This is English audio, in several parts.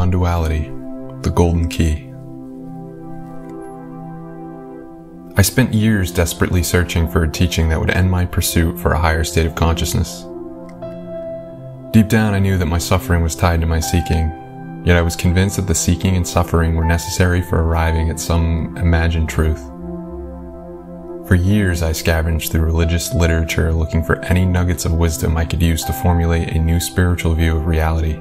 Non-Duality, the Golden Key. I spent years desperately searching for a teaching that would end my pursuit for a higher state of consciousness. Deep down, I knew that my suffering was tied to my seeking, yet I was convinced that the seeking and suffering were necessary for arriving at some imagined truth. For years, I scavenged through religious literature looking for any nuggets of wisdom I could use to formulate a new spiritual view of reality.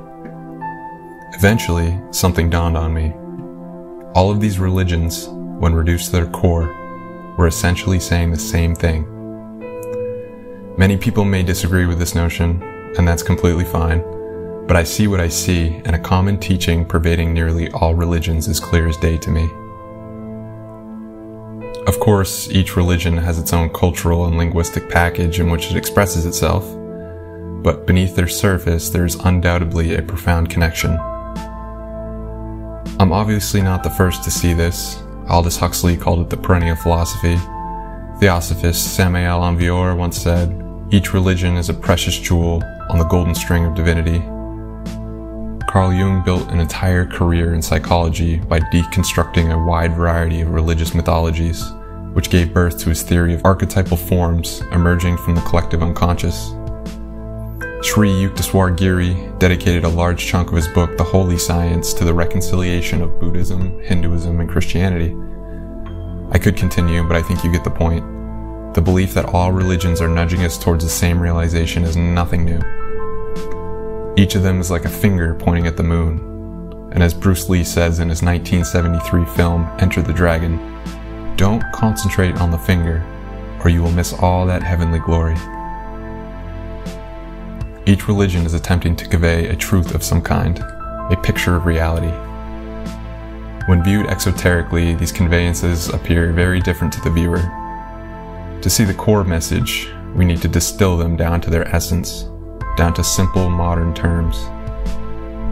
Eventually, something dawned on me. All of these religions, when reduced to their core, were essentially saying the same thing. Many people may disagree with this notion, and that's completely fine, but I see what I see, and a common teaching pervading nearly all religions is clear as day to me. Of course, each religion has its own cultural and linguistic package in which it expresses itself, but beneath their surface there is undoubtedly a profound connection. I'm obviously not the first to see this. Aldous Huxley called it the perennial philosophy. Theosophist Samael Aun once said, "Each religion is a precious jewel on the golden string of divinity." Carl Jung built an entire career in psychology by deconstructing a wide variety of religious mythologies, which gave birth to his theory of archetypal forms emerging from the collective unconscious. Sri Yukteswar Giri dedicated a large chunk of his book, The Holy Science, to the reconciliation of Buddhism, Hinduism, and Christianity. I could continue, but I think you get the point. The belief that all religions are nudging us towards the same realization is nothing new. Each of them is like a finger pointing at the moon. And as Bruce Lee says in his 1973 film, Enter the Dragon, "Don't concentrate on the finger, or you will miss all that heavenly glory." Each religion is attempting to convey a truth of some kind, a picture of reality. When viewed exoterically, these conveyances appear very different to the viewer. To see the core message, we need to distill them down to their essence, down to simple modern terms.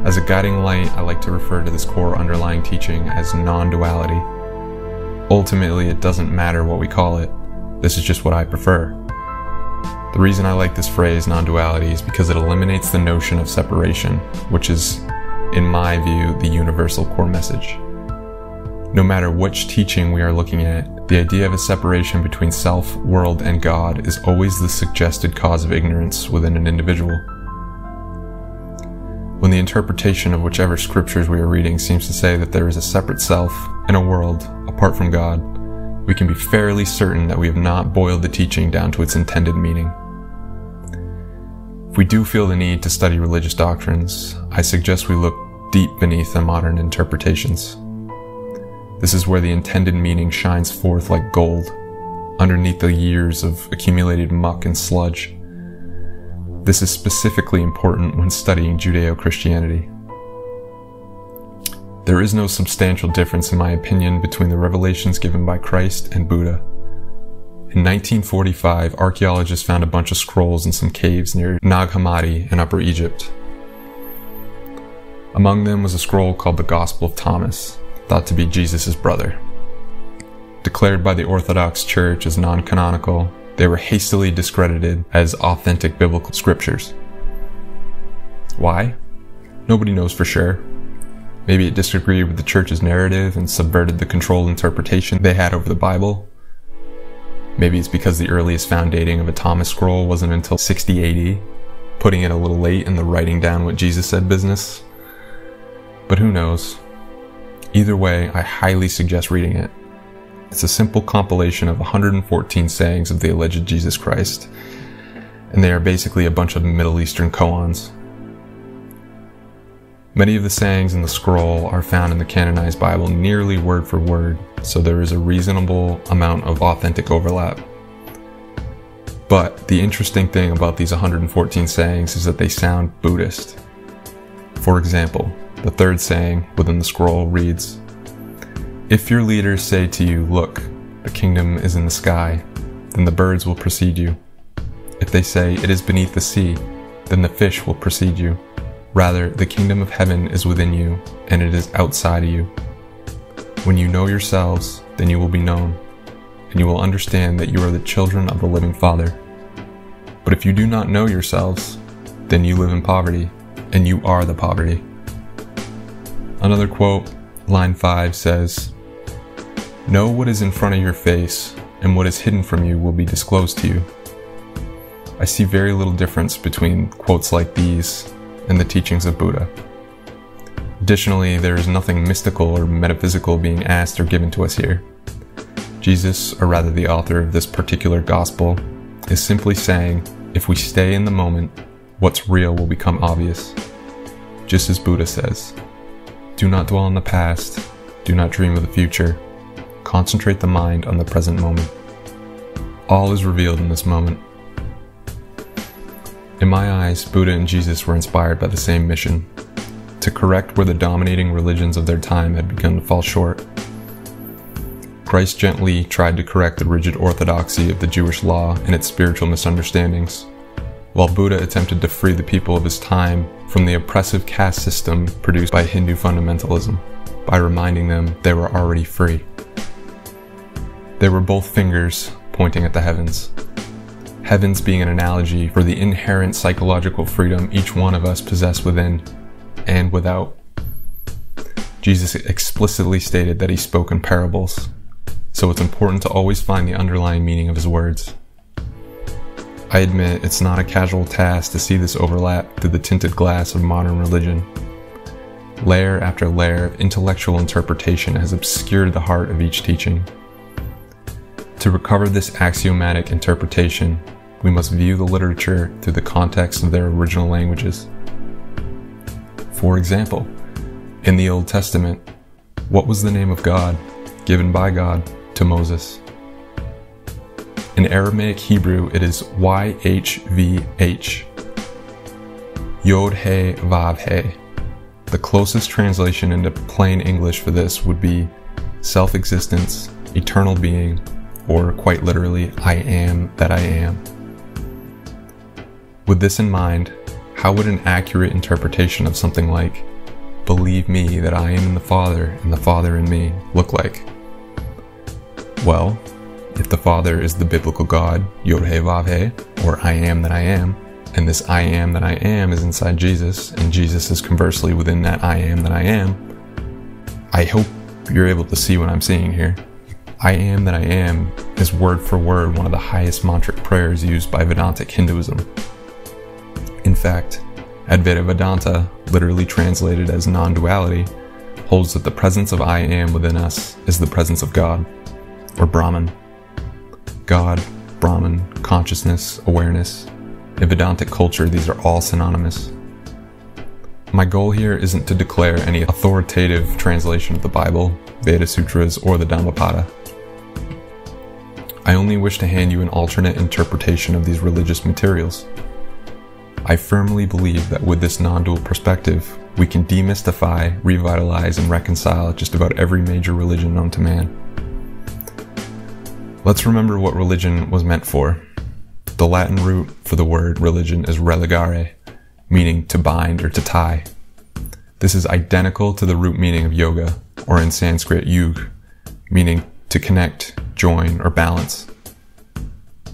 As a guiding light, I like to refer to this core underlying teaching as non-duality. Ultimately, it doesn't matter what we call it. This is just what I prefer. The reason I like this phrase, non-duality, is because it eliminates the notion of separation, which is, in my view, the universal core message. No matter which teaching we are looking at, the idea of a separation between self, world, and God is always the suggested cause of ignorance within an individual. When the interpretation of whichever scriptures we are reading seems to say that there is a separate self and a world apart from God, we can be fairly certain that we have not boiled the teaching down to its intended meaning. If we do feel the need to study religious doctrines, I suggest we look deep beneath the modern interpretations. This is where the intended meaning shines forth like gold, underneath the years of accumulated muck and sludge. This is specifically important when studying Judeo-Christianity. There is no substantial difference, in my opinion, between the revelations given by Christ and Buddha. In 1945, archaeologists found a bunch of scrolls in some caves near Nag Hammadi in Upper Egypt. Among them was a scroll called the Gospel of Thomas, thought to be Jesus' brother. Declared by the Orthodox Church as non-canonical, they were hastily discredited as authentic biblical scriptures. Why? Nobody knows for sure. Maybe it disagreed with the Church's narrative and subverted the controlled interpretation they had over the Bible. Maybe it's because the earliest found dating of a Thomas scroll wasn't until 60 AD, putting it a little late in the writing down what Jesus said business. But who knows? Either way, I highly suggest reading it. It's a simple compilation of 114 sayings of the alleged Jesus Christ, and they are basically a bunch of Middle Eastern koans. Many of the sayings in the scroll are found in the canonized Bible nearly word for word, so there is a reasonable amount of authentic overlap. But the interesting thing about these 114 sayings is that they sound Buddhist. For example, the third saying within the scroll reads, "If your leaders say to you, 'Look, the kingdom is in the sky,' then the birds will precede you. If they say, 'It is beneath the sea,' then the fish will precede you. Rather, the kingdom of heaven is within you, and it is outside of you. When you know yourselves, then you will be known, and you will understand that you are the children of the living Father. But if you do not know yourselves, then you live in poverty, and you are the poverty." Another quote, line 5 says, "Know what is in front of your face, and what is hidden from you will be disclosed to you." I see very little difference between quotes like these and the teachings of Buddha. Additionally, there is nothing mystical or metaphysical being asked or given to us here. Jesus, or rather the author of this particular gospel, is simply saying, if we stay in the moment, what's real will become obvious. Just as Buddha says, do not dwell on the past, do not dream of the future, concentrate the mind on the present moment. All is revealed in this moment. In my eyes, Buddha and Jesus were inspired by the same mission, to correct where the dominating religions of their time had begun to fall short. Christ gently tried to correct the rigid orthodoxy of the Jewish law and its spiritual misunderstandings, while Buddha attempted to free the people of his time from the oppressive caste system produced by Hindu fundamentalism, by reminding them they were already free. They were both fingers pointing at the heavens. Heavens being an analogy for the inherent psychological freedom each one of us possess within and without. Jesus explicitly stated that he spoke in parables, so it's important to always find the underlying meaning of his words. I admit it's not a casual task to see this overlap through the tinted glass of modern religion. Layer after layer of intellectual interpretation has obscured the heart of each teaching. To recover this axiomatic interpretation, we must view the literature through the context of their original languages. For example, in the Old Testament, what was the name of God given by God to Moses? In Aramaic Hebrew, it is YHVH, Yod-He Vav-He. The closest translation into plain English for this would be self-existence, eternal being, or quite literally, I am that I am. With this in mind, how would an accurate interpretation of something like, believe me that I am in the Father and the Father in me, look like? Well, if the Father is the biblical God, Yod-He Vav-He, or I am that I am, and this I am that I am is inside Jesus, and Jesus is conversely within that I am that I am, I hope you're able to see what I'm seeing here. I am that I am is word for word one of the highest mantric prayers used by Vedantic Hinduism. In fact, Advaita Vedanta, literally translated as Non-Duality, holds that the presence of I am within us is the presence of God, or Brahman. God, Brahman, consciousness, awareness. In Vedantic culture, these are all synonymous. My goal here isn't to declare any authoritative translation of the Bible, Veda Sutras, or the Dhammapada. I only wish to hand you an alternate interpretation of these religious materials. I firmly believe that with this non-dual perspective, we can demystify, revitalize, and reconcile just about every major religion known to man. Let's remember what religion was meant for. The Latin root for the word religion is religare, meaning to bind or to tie. This is identical to the root meaning of yoga, or in Sanskrit yug, meaning to connect, join, or balance.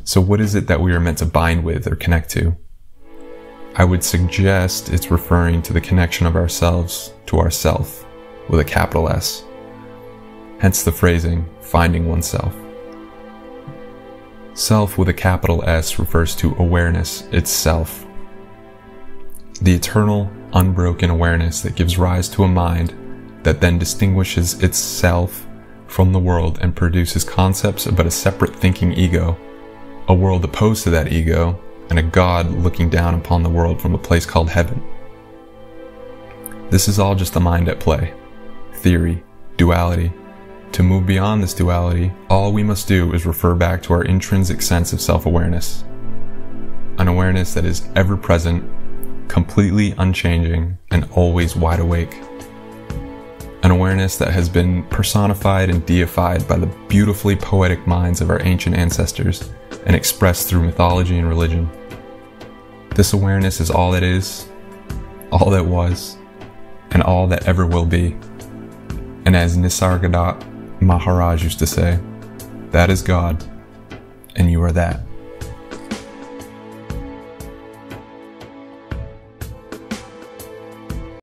So what is it that we are meant to bind with or connect to? I would suggest it's referring to the connection of ourselves to ourself, with a capital S. Hence the phrasing, finding oneself. Self with a capital S refers to awareness itself. The eternal, unbroken awareness that gives rise to a mind that then distinguishes itself from the world and produces concepts about a separate thinking ego, a world opposed to that ego, and a God looking down upon the world from a place called heaven. This is all just the mind at play. Theory, duality. To move beyond this duality, all we must do is refer back to our intrinsic sense of self-awareness. An awareness that is ever present, completely unchanging, and always wide awake. An awareness that has been personified and deified by the beautifully poetic minds of our ancient ancestors and expressed through mythology and religion. This awareness is all that is, all that was, and all that ever will be. And as Nisargadatta Maharaj used to say, that is God, and you are that.